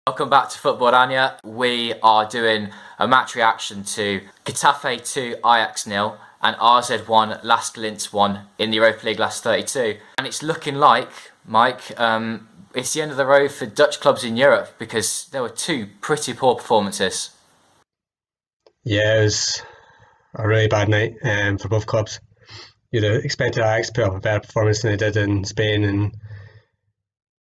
Welcome back to Football-Oranje. We are doing a match reaction to Getafe 2, Ajax 0 and AZ 1, LASK 1 in the Europa League last 32. And it's looking like, Mike, it's the end of the road for Dutch clubs in Europe because there were two pretty poor performances. Yeah, it was a really bad night for both clubs. You'd have expected Ajax to put up a better performance than they did in Spain, and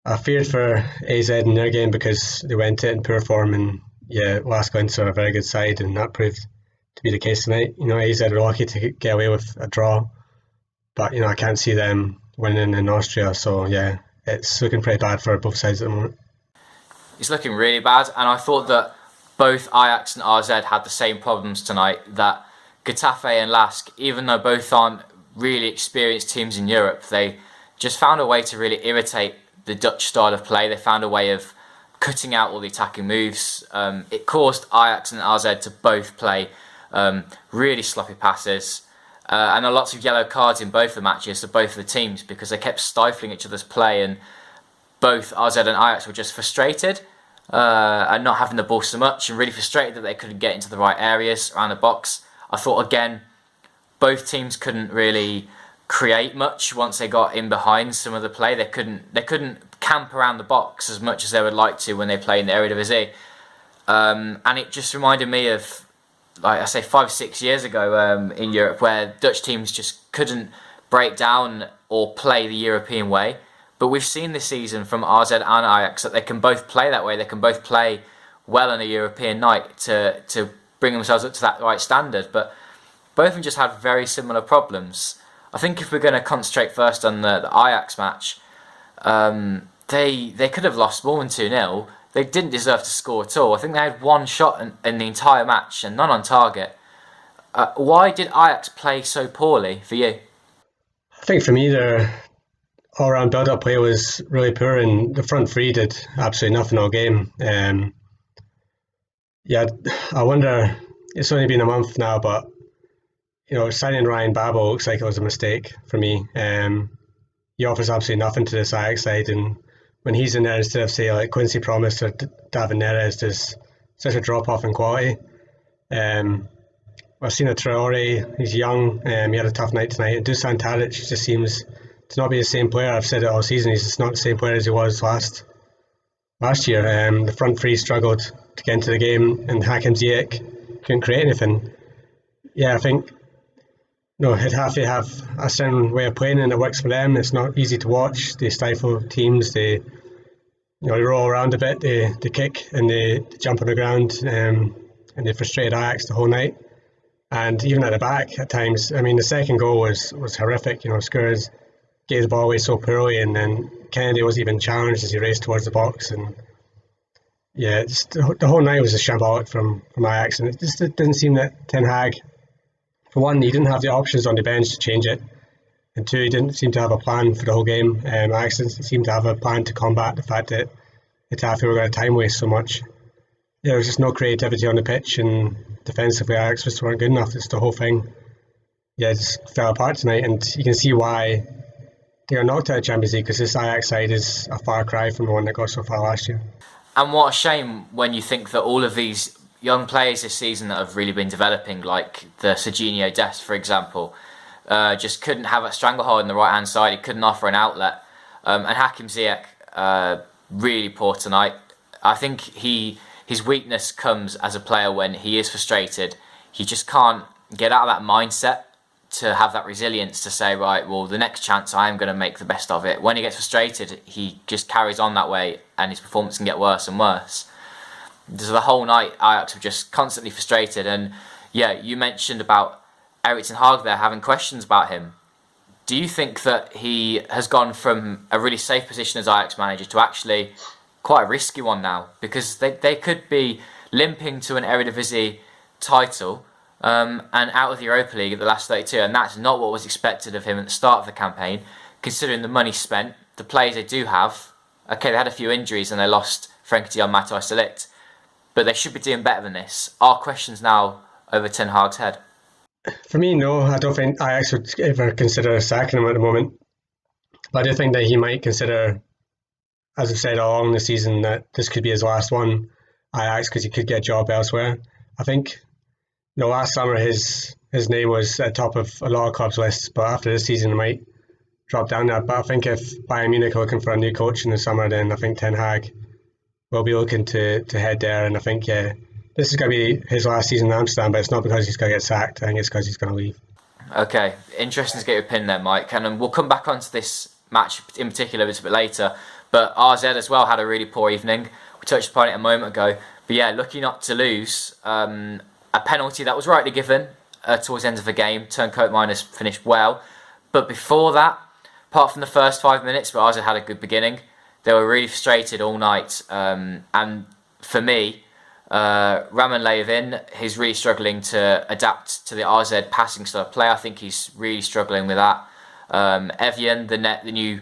I feared for AZ in their game because they went it in poor form, and yeah, LASK are a very good side, and that proved to be the case tonight. AZ were lucky to get away with a draw, but I can't see them winning in Austria, so yeah, it's looking pretty bad for both sides at the moment. It's looking really bad, and I thought that both Ajax and AZ had the same problems tonight, that Getafe and LASK, even though both aren't really experienced teams in Europe, they just found a way to really irritate the Dutch style of play. They found a way of cutting out all the attacking moves. It caused Ajax and AZ to both play really sloppy passes, and there are lots of yellow cards in both the matches for both of the teams because they kept stifling each other's play, and both AZ and Ajax were just frustrated and not having the ball so much, and really frustrated that they couldn't get into the right areas around the box. I thought again, both teams couldn't really create much once they got in behind some of the play. They couldn't camp around the box as much as they would like to when they play in the Eredivisie. And it just reminded me of, like I say, 5-6 years ago in Europe, where Dutch teams just couldn't break down or play the European way. But we've seen this season from AZ and Ajax that they can both play that way. They can both play well on a European night to bring themselves up to that right standard. But both of them just had very similar problems. I think if we're going to concentrate first on the Ajax match, they could have lost more than 2-0. They didn't deserve to score at all. I think they had one shot in the entire match and none on target. Why did Ajax play so poorly for you? I think for me, their all-round build-up play was really poor, and the front three did absolutely nothing all game. Yeah, I wonder, it's only been a month now, but signing Ryan Babel looks like it was a mistake for me. He offers absolutely nothing to this Ajax side, and when he's in there, instead of say like Quincy Promes or David Neres, there's such a drop off in quality. I've seen a Traore, he's young, he had a tough night tonight. And Dusan Tadic just seems to not be the same player. I've said it all season, he's just not the same player as he was last year. The front three struggled to get into the game, and Hakim Ziyech couldn't create anything. Yeah, I think Getafe have a certain way of playing, and it works for them. It's not easy to watch. They stifle teams. They roll around a bit. They kick and they jump on the ground, and they frustrated Ajax the whole night. And even at the back at times, I mean, the second goal was horrific. Skurs gave the ball away so poorly, and then Kennedy wasn't even challenged as he raced towards the box. And yeah, the whole night was a shambolic from Ajax, and it just didn't seem that Ten Hag, for one, he didn't have the options on the bench to change it, and two, he didn't seem to have a plan for the whole game. Ajax didn't seem to have a plan to combat the fact that Getafe were going to time waste so much. There was just no creativity on the pitch, and defensively Ajax just weren't good enough. It's the whole thing. Yeah, it just fell apart tonight, and you can see why they are knocked out of Champions League, because this Ajax side is a far cry from the one that got so far last year. And what a shame when you think that all of these young players this season that have really been developing, like the Serginho Dest, for example, just couldn't have a stranglehold on the right-hand side. He couldn't offer an outlet. And Hakim Ziyech, really poor tonight. I think his weakness comes as a player when he is frustrated. He just can't get out of that mindset to have that resilience to say, right, well, the next chance I am going to make the best of it. When he gets frustrated, he just carries on that way, and his performance can get worse and worse. So the whole night, Ajax were just constantly frustrated. And yeah, you mentioned about Erik ten Hag there having questions about him. Do you think that he has gone from a really safe position as Ajax manager to actually quite a risky one now? Because they could be limping to an Eredivisie title and out of the Europa League at the last 32, and that's not what was expected of him at the start of the campaign, considering the money spent, the players they do have. Okay, they had a few injuries and they lost Frenkie de Jong, Matthijs de Ligt, but they should be doing better than this. Are questions now over Ten Hag's head? For me, no. I don't think Ajax would ever consider sacking him at the moment. But I do think that he might consider as I've said all along the season, that this could be his last one, Ajax, because he could get a job elsewhere. I think last summer his name was at the top of a lot of clubs' lists, but after this season, it might drop down there. But I think if Bayern Munich are looking for a new coach in the summer, then I think Ten Hag will be looking to head there. And I think this is going to be his last season in Amsterdam, but it's not because he's going to get sacked. I think it's because he's going to leave. Okay, interesting to get your opinion there, Mike. And we'll come back onto this match in particular a little bit later. But AZ as well had a really poor evening. We touched upon it a moment ago. But yeah, lucky not to lose. A penalty that was rightly given towards the end of the game. Turncoat Miners finished well. But before that, apart from the first 5 minutes where AZ had a good beginning, they were really frustrated all night. And for me, Raman Levin, he's really struggling to adapt to the AZ passing style of play. I think he's really struggling with that. Evian, the new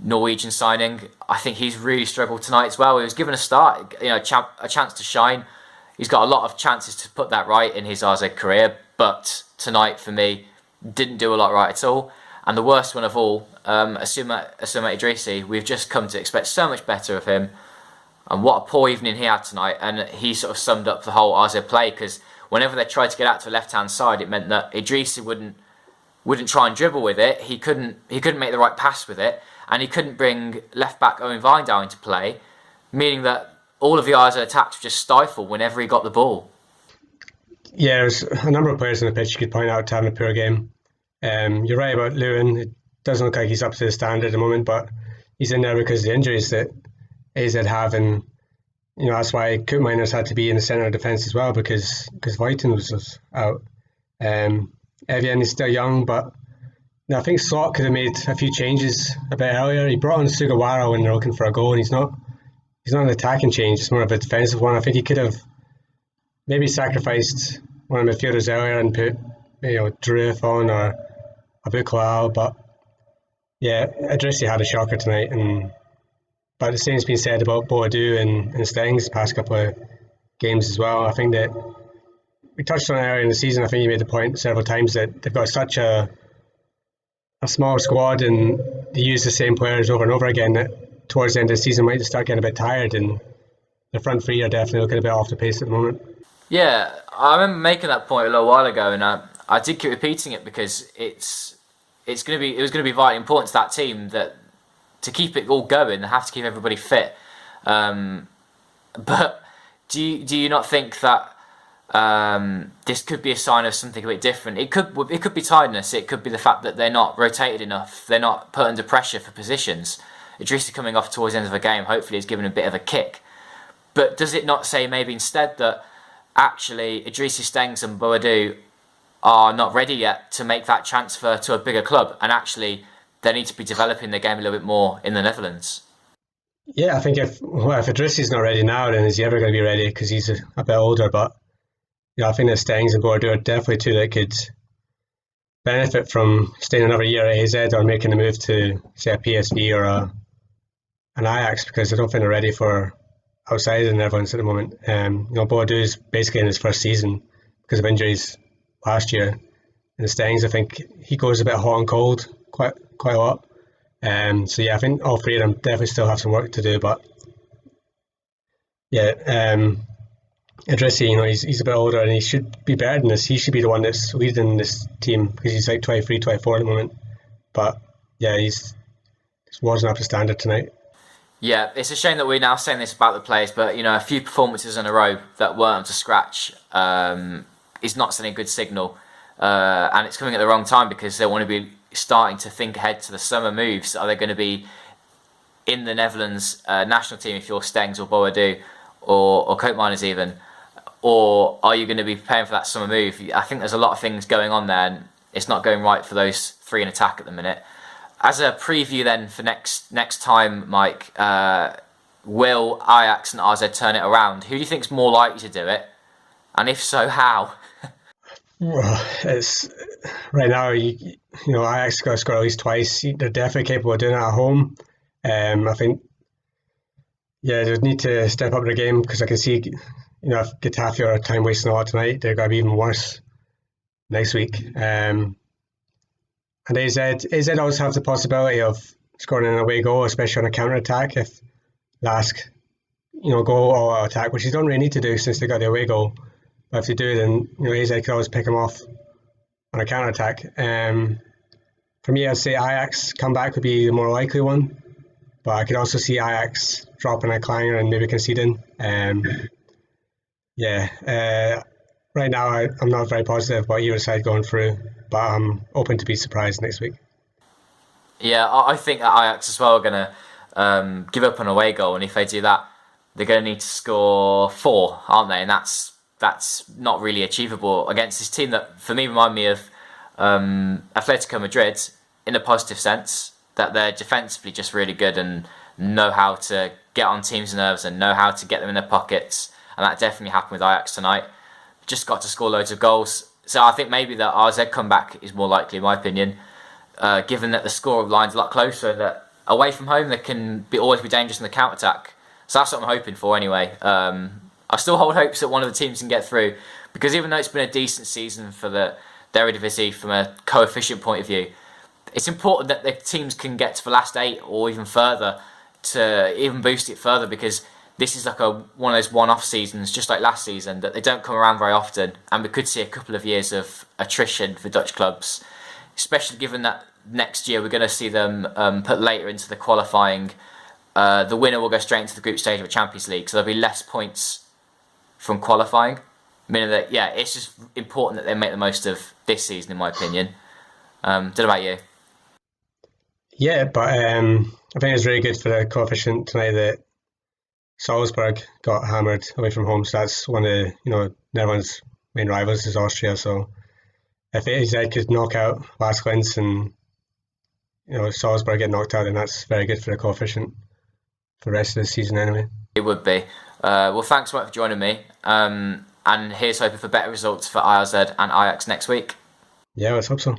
Norwegian signing, I think he's really struggled tonight as well. He was given a start, a chance to shine. He's got a lot of chances to put that right in his AZ career, but tonight for me didn't do a lot right at all. And the worst one of all, Asuma Idrisi, we've just come to expect so much better of him. And what a poor evening he had tonight. And he sort of summed up the whole AZ play, because whenever they tried to get out to the left-hand side, it meant that Idrisi wouldn't try and dribble with it. He couldn't make the right pass with it, and he couldn't bring left-back Owen Wijndal into play, meaning that all of the AZ attacks were just stifled whenever he got the ball. Yeah, there's a number of players on the pitch you could point out to having a poor game. You're right about Lewin. It doesn't look like he's up to the standard at the moment, but he's in there because of the injuries that AZ have, and that's why Koopmeiners had to be in the centre of defence as well, because Vuijten was out. Evian is still young, but I think Slot could have made a few changes a bit earlier. He brought on Sugawara when they're looking for a goal, and he's not an attacking change, it's more of a defensive one. I think he could have maybe sacrificed one of the midfielders earlier and put Druif on or Abukalal, but yeah, Idrissi had a shocker tonight, but the same's been said about Boadu and Stengs the past couple of games as well. I think that we touched on it earlier in the season. I think you made the point several times that they've got such a small squad and they use the same players over and over again that towards the end of the season might just start getting a bit tired, and the front three are definitely looking a bit off the pace at the moment. Yeah, I remember making that point a little while ago, and I did keep repeating it because it was going to be vitally important to that team that to keep it all going, they have to keep everybody fit. But do you not think that this could be a sign of something a bit different? It could be tiredness. It could be the fact that they're not rotated enough. They're not put under pressure for positions. Idrissi coming off towards the end of the game hopefully has given a bit of a kick. But does it not say maybe instead that actually Idrissi, Stengs and Boadu are not ready yet to make that transfer to a bigger club, and actually they need to be developing their game a little bit more in the Netherlands? Yeah, I think if Idrissi's not ready now, then is he ever going to be ready? Because he's a bit older. But I think that Stengs and Boadu are definitely two that could benefit from staying another year at AZ or making a move to, say, a PSV or an Ajax, because I don't think they're ready for outside of the Netherlands at the moment. Boadu is basically in his first season because of injuries last year. And Stengs, I think he goes a bit hot and cold quite a lot. So yeah, I think all three of them definitely still have some work to do. But yeah, Idrissi, he's a bit older and he should be better than this. He should be the one that's leading this team because he's like 23, 24 at the moment. But yeah, just wasn't up to standard tonight. Yeah, it's a shame that we're now saying this about the players, but a few performances in a row that weren't up to scratch is not sending a good signal, and it's coming at the wrong time because they want to be starting to think ahead to the summer moves. Are they going to be in the Netherlands national team if you're Stengs or Boadu or Koopmeiners even, or are you going to be preparing for that summer move? I think there's a lot of things going on there, and it's not going right for those three in attack at the minute. As a preview then for next time, Mike, will Ajax and AZ turn it around? Who do you think is more likely to do it? And if so, how? Well, it's right now, Ajax got to score at least twice. They're definitely capable of doing it at home. I think, they need to step up their game because I can see, if Getafe are time wasting a lot tonight, they're going to be even worse next week. And AZ always have the possibility of scoring an away goal, especially on a counter-attack if LASK, go all out attack, which they don't really need to do since they got the away goal. But if they do, then AZ could always pick them off on a counter attack. For me, I'd say Ajax comeback would be the more likely one, but I could also see Ajax dropping a clanger and maybe conceding. Right now I'm not very positive about either side going through, but I'm open to be surprised next week. Yeah, I think that Ajax as well are going to give up an away goal, and if they do that, they're going to need to score 4, aren't they? And that's not really achievable against this team that, for me, remind me of Atletico Madrid in a positive sense, that they're defensively just really good and know how to get on teams' nerves and know how to get them in their pockets, and that definitely happened with Ajax tonight. Just got to score loads of goals. So I think maybe the RZ comeback is more likely, in my opinion, given that the score line's a lot closer, that away from home they can always be dangerous in the counter-attack. So that's what I'm hoping for anyway. I still hold hopes that one of the teams can get through, because even though it's been a decent season for the Eredivisie from a coefficient point of view, it's important that the teams can get to the last 8 or even further to even boost it further, because this is like one of those one-off seasons, just like last season, that they don't come around very often, and we could see a couple of years of attrition for Dutch clubs, especially given that next year we're going to see them put later into the qualifying. The winner will go straight into the group stage of the Champions League, so there'll be less points from qualifying, meaning that, it's just important that they make the most of this season, in my opinion. Don't know about you. Yeah, but I think it's really good for the coefficient tonight that Salzburg got hammered away from home. So that's one of Netherlands' main rivals is Austria. So if AZ could knock out LASK and Salzburg get knocked out, then that's very good for the coefficient for the rest of the season anyway. It would be. Well, thanks so much for joining me. And here's hoping for better results for AZ and Ajax next week. Yeah, let's hope so.